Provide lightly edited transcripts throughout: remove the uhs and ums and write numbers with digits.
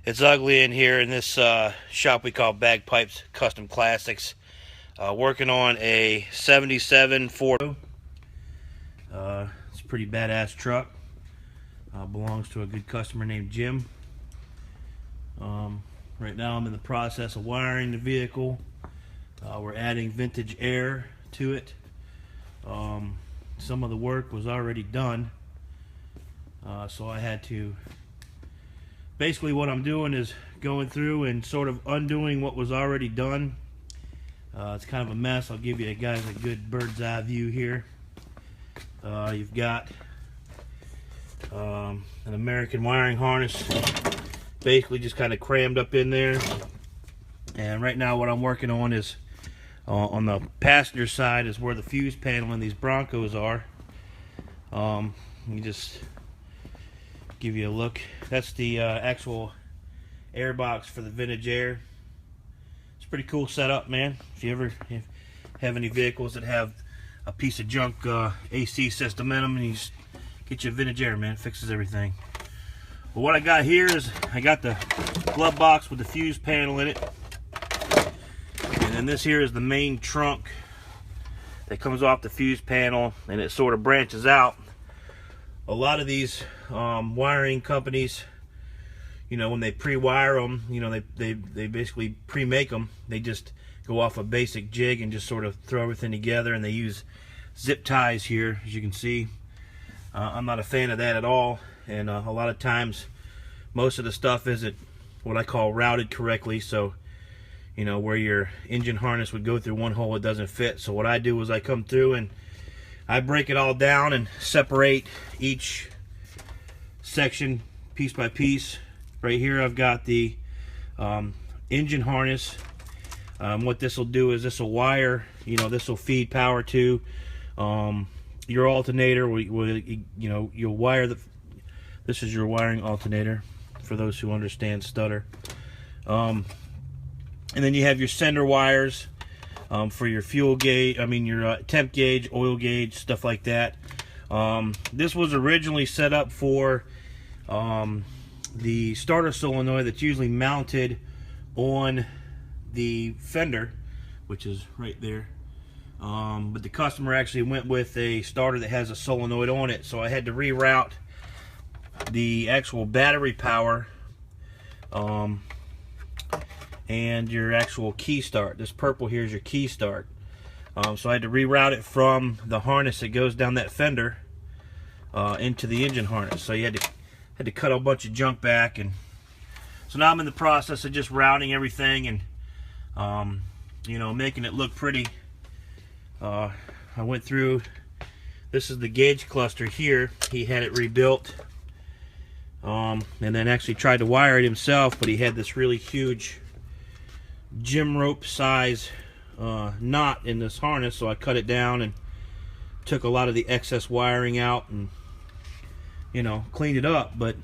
It's ugly in here in this shop we call Bagpipes Custom Classics. Working on a 77 Ford. It's a pretty badass truck. Belongs to a good customer named Jim. Right now I'm in the process of wiring the vehicle. We're adding vintage air to it. Some of the work was already done. So I had to, basically what I'm doing is going through and sort of undoing what was already done. It's kind of a mess. I'll give you guys a good bird's eye view here. You've got an American wiring harness basically just kind of crammed up in there. And right now what I'm working on is on the passenger side is where the fuse panel in these Broncos are. Let me just give you a look. That's the actual air box for the vintage air. It's a pretty cool setup, man. If you ever have any vehicles that have a piece of junk AC system in them, and you just get you a vintage air, man, it fixes everything. But what I got here is I got the glove box with the fuse panel in it, and then this here is the main trunk that comes off the fuse panel, and it sort of branches out. A lot of these wiring companies, you know, when they pre-wire them, you know, they basically pre-make them. They just go off a basic jig and just sort of throw everything together, and they use zip ties here, as you can see. I'm not a fan of that at all, and a lot of times most of the stuff isn't what I call routed correctly. So, you know, where your engine harness would go through one hole, it doesn't fit. So what I do is I come through and I break it all down and separate each section piece by piece. Right here I've got the engine harness. What this will do is this will wire, you know, this will feed power to your alternator. You know, you'll wire this is your wiring alternator for those who understand stutter. And then you have your sender wires for your fuel gauge, your temp gauge, oil gauge, stuff like that. This was originally set up for the starter solenoid that's usually mounted on the fender, which is right there. But the customer actually went with a starter that has a solenoid on it, so I had to reroute the actual battery power and your actual key start. This purple here is your key start. So I had to reroute it from the harness that goes down that fender into the engine harness. So you had to cut a bunch of junk back, and so now I'm in the process of just routing everything and you know, making it look pretty. I went through, this is the gauge cluster here. He had it rebuilt, and then actually tried to wire it himself, but he had this really huge gym rope size knot in this harness, so I cut it down and took a lot of the excess wiring out and, you know, cleaned it up. But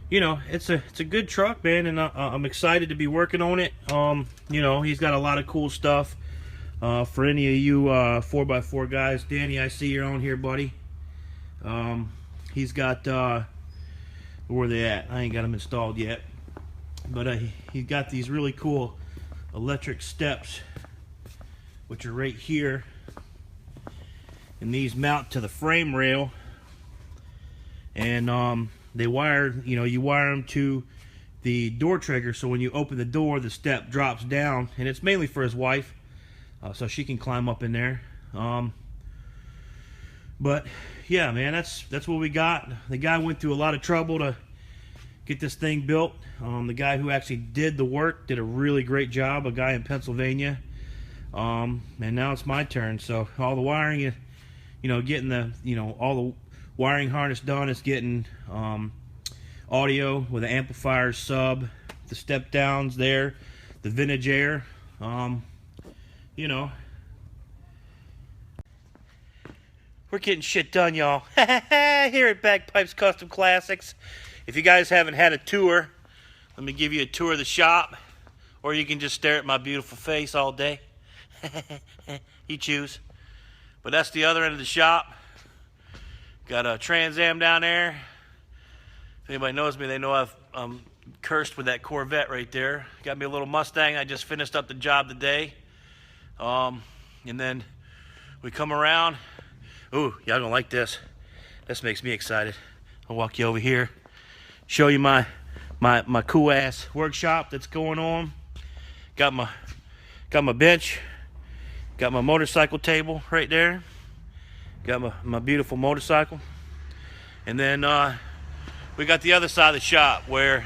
you know, it's a good truck, man, and I'm excited to be working on it. You know, he's got a lot of cool stuff for any of you 4x4 guys. Danny, I see you're on here, buddy. He's got where are they at? I ain't got them installed yet, but he's got these really cool electric steps, which are right here, and these mount to the frame rail, and they wire, you know, you wire them to the door trigger, so when you open the door, the step drops down, and it's mainly for his wife, so she can climb up in there. But yeah, man, that's what we got. The guy went through a lot of trouble to get this thing built. The guy who actually did the work did a really great job, a guy in Pennsylvania. And now it's my turn. So all the wiring, you know, getting the, you know, all the wiring harness done. Is getting audio with the amplifier sub, the step downs there, the vintage air. You know, we're getting shit done, y'all. Here at Bagpipes Custom Classics. If you guys haven't had a tour, let me give you a tour of the shop, or you can just stare at my beautiful face all day. You choose. But that's the other end of the shop. Got a Trans Am down there. If anybody knows me, they know I'm cursed with that Corvette right there. Got me a little Mustang. I just finished up the job today. And then we come around. Ooh, y'all gonna like this. This makes me excited. I'll walk you over here, show you my cool ass workshop that's going on. Got my bench, got my motorcycle table right there. Got my beautiful motorcycle. And then we got the other side of the shop where,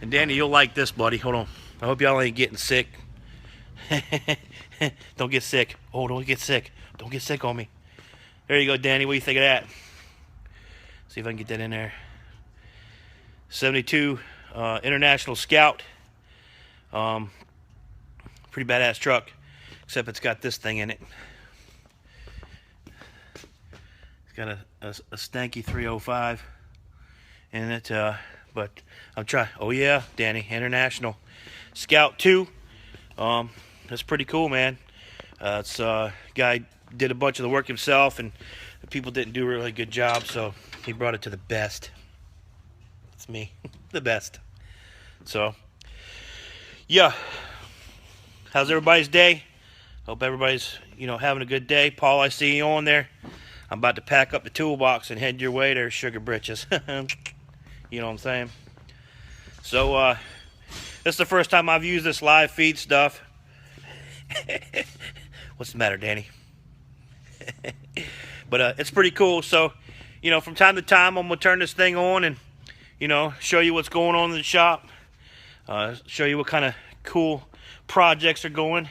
and Danny, you'll like this, buddy. Hold on. I hope y'all ain't getting sick. Don't get sick. Oh, don't get sick. Don't get sick on me. There you go, Danny. What do you think of that? See if I can get that in there. 72 International Scout. Pretty badass truck, except it's got this thing in it. It's got a stanky 305 in it, but I'm trying. Oh yeah, Danny, International Scout 2. That's pretty cool, man. It's guy did a bunch of the work himself, and the people didn't do a really good job, so he brought it to the best. It's me, the best. So yeah, how's everybody's day? Hope everybody's, you know, having a good day. Paul, I see you on there. I'm about to pack up the toolbox and head your way there, sugar britches. You know what I'm saying? So this is the first time I've used this live feed stuff. What's the matter, Danny? But it's pretty cool. So, you know, from time to time I'm gonna turn this thing on and, you know, show you what's going on in the shop. Show you what kind of cool projects are going.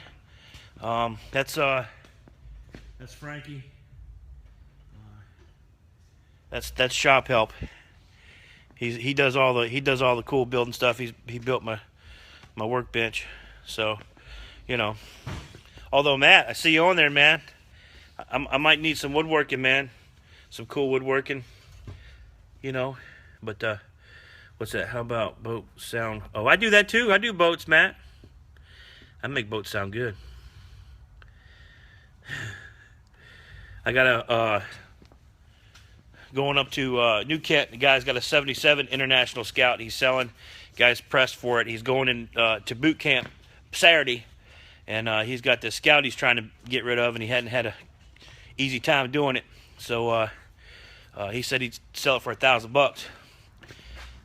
That's Frankie. That's shop help. He does all the cool building stuff. He built my workbench. So, you know. Although Matt, I see you on there, man. I might need some woodworking, man. Some cool woodworking. You know. But what's that? How about boat sound? Oh, I do that too. I do boats, Matt. I make boats sound good. I got a going up to New Kent. The guy's got a 77 International Scout. He's selling. Guy's pressed for it. He's going in to boot camp Saturday, and he's got this Scout he's trying to get rid of, and he hadn't had a easy time doing it. So he said he'd sell it for $1,000.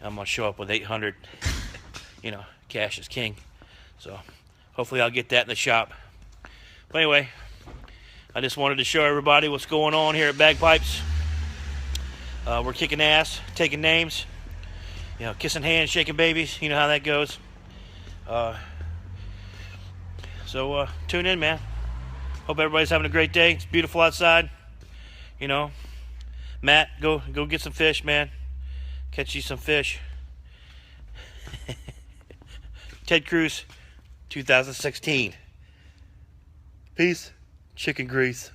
I'm gonna show up with 800. You know, cash is king. So hopefully I'll get that in the shop. But anyway, I just wanted to show everybody what's going on here at Bagpipes. We're kicking ass, taking names, you know, kissing hands, shaking babies. You know how that goes. So tune in, man. Hope everybody's having a great day. It's beautiful outside. You know, Matt, go get some fish, man. Catch you some fish. Ted Cruz, 2016. Peace. Chicken grease.